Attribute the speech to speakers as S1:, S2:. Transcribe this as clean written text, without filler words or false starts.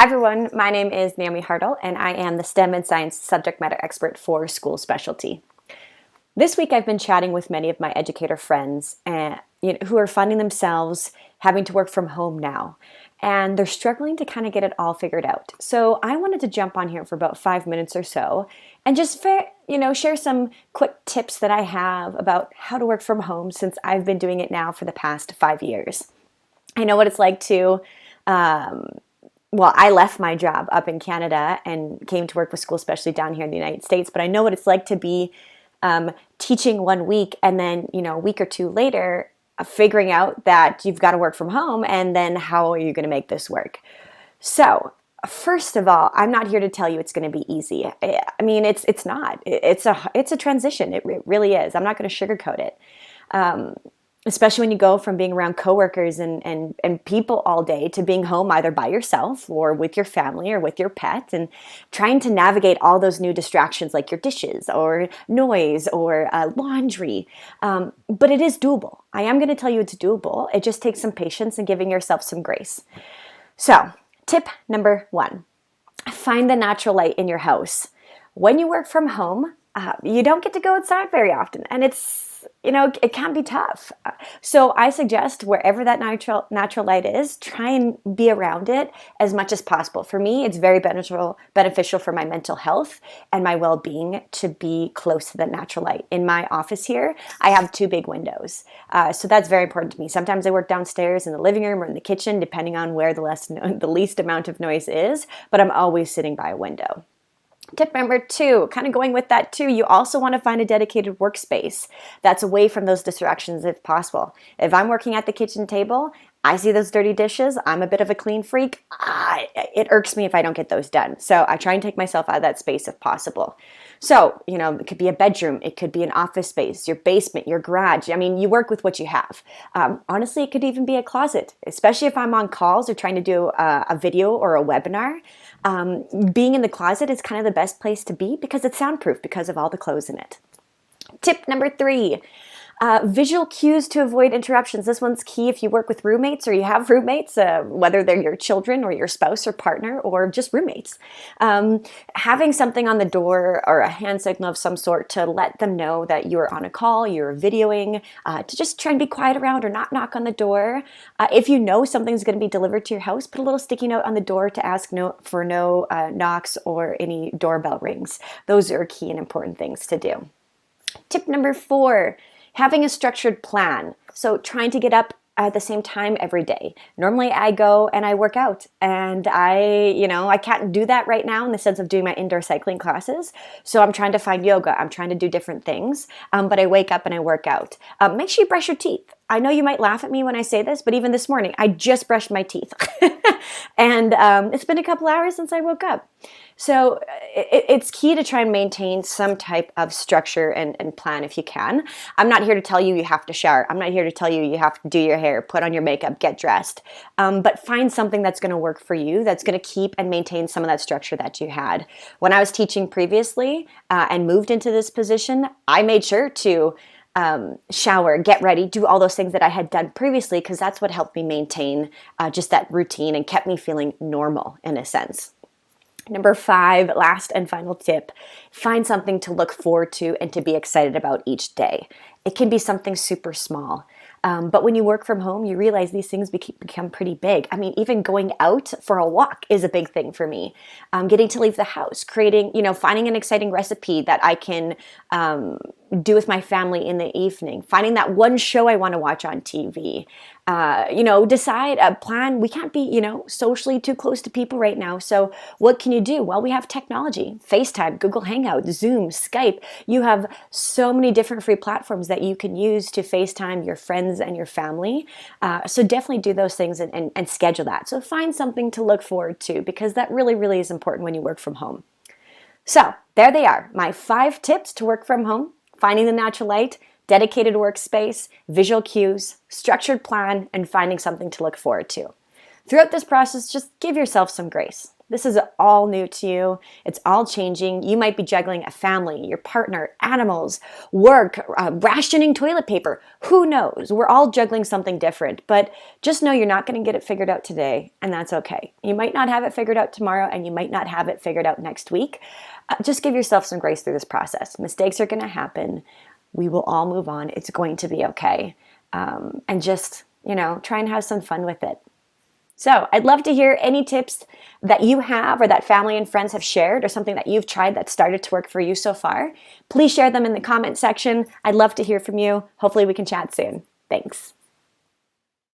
S1: everyone, my name is Naomi Hartl and I am the STEM and Science subject matter expert for School Specialty. This week I've been chatting with many of my educator friends who are finding themselves having to work from home now, and they're struggling to kind of get it all figured out. So I wanted to jump on here for about 5 minutes or so and just share some quick tips that I have about how to work from home since I've been doing it now for the past 5 years. I know what it's like to I left my job up in Canada and came to work with School Specialty down here in the United States, but I know what it's like to be teaching 1 week and then, a week or two later, figuring out that you've got to work from home, and then how are you going to make this work? So, first of all, I'm not here to tell you it's going to be easy. I mean, it's not. It's a transition. It really is. I'm not going to sugarcoat it. Especially when you go from being around coworkers and people all day to being home either by yourself or with your family or with your pet, and trying to navigate all those new distractions like your dishes or noise or laundry. But it is doable. I am going to tell you it's doable. It just takes some patience and giving yourself some grace. So, tip number 1, find the natural light in your house. When you work from home, you don't get to go outside very often, and it can be tough. So I suggest wherever that natural light is, try and be around it as much as possible. For me, it's very beneficial for my mental health and my well-being to be close to the natural light. In my office here, I have 2 big windows. So that's very important to me. Sometimes I work downstairs in the living room or in the kitchen, depending on where the least amount of noise is, but I'm always sitting by a window. Tip number 2, kind of going with that too, you also want to find a dedicated workspace that's away from those distractions if possible. If I'm working at the kitchen table, I see those dirty dishes, I'm a bit of a clean freak, it irks me if I don't get those done. So I try and take myself out of that space if possible. So, it could be a bedroom, it could be an office space, your basement, your garage. I mean, you work with what you have. Honestly, it could even be a closet, especially if I'm on calls or trying to do a video or a webinar. Being in the closet is kind of the best place to be because it's soundproof because of all the clothes in it. Tip number 3, visual cues to avoid interruptions. This one's key if you work with roommates or you have roommates, whether they're your children or your spouse or partner or just roommates. Having something on the door or a hand signal of some sort to let them know that you're on a call, you're videoing, to just try and be quiet around or not knock on the door. If you know something's going to be delivered to your house, put a little sticky note on the door to ask for no knocks or any doorbell rings. Those are key and important things to do. Tip number 4, having a structured plan. So trying to get up at the same time every day. Normally I go and I work out, and I can't do that right now in the sense of doing my indoor cycling classes. So I'm trying to find yoga. I'm trying to do different things, but I wake up and I work out. Make sure you brush your teeth. I know you might laugh at me when I say this, but even this morning, I just brushed my teeth. And it's been a couple hours since I woke up. So it's key to try and maintain some type of structure and plan if you can. I'm not here to tell you have to shower. I'm not here to tell you you have to do your hair, put on your makeup, get dressed. But find something that's going to work for you, that's going to keep and maintain some of that structure that you had. When I was teaching previously and moved into this position, I made sure to shower, get ready, do all those things that I had done previously, because that's what helped me maintain just that routine and kept me feeling normal in a sense. Number 5, last and final tip, find something to look forward to and to be excited about each day. It can be something super small. But when you work from home, you realize these things become pretty big. I mean, even going out for a walk is a big thing for me. Getting to leave the house, finding an exciting recipe that I can do with my family in the evening, finding that one show I want to watch on TV, plan. We can't be, socially too close to people right now. So what can you do? Well, we have technology, FaceTime, Google Hangout, Zoom, Skype. You have so many different free platforms that you can use to FaceTime your friends and your family. So definitely do those things and schedule that. So find something to look forward to, because that really, really is important when you work from home. So there they are, my 5 tips to work from home: finding the natural light, dedicated workspace, visual cues, structured plan, and finding something to look forward to. Throughout this process, just give yourself some grace. This is all new to you. It's all changing. You might be juggling a family, your partner, animals, work, rationing toilet paper. Who knows? We're all juggling something different, but just know you're not going to get it figured out today, and that's okay. You might not have it figured out tomorrow, and you might not have it figured out next week. Just give yourself some grace through this process. Mistakes are going to happen. We will all move on. It's going to be okay. And just, try and have some fun with it. So I'd love to hear any tips that you have or that family and friends have shared or something that you've tried that started to work for you so far. Please share them in the comment section. I'd love to hear from you. Hopefully we can chat soon. Thanks.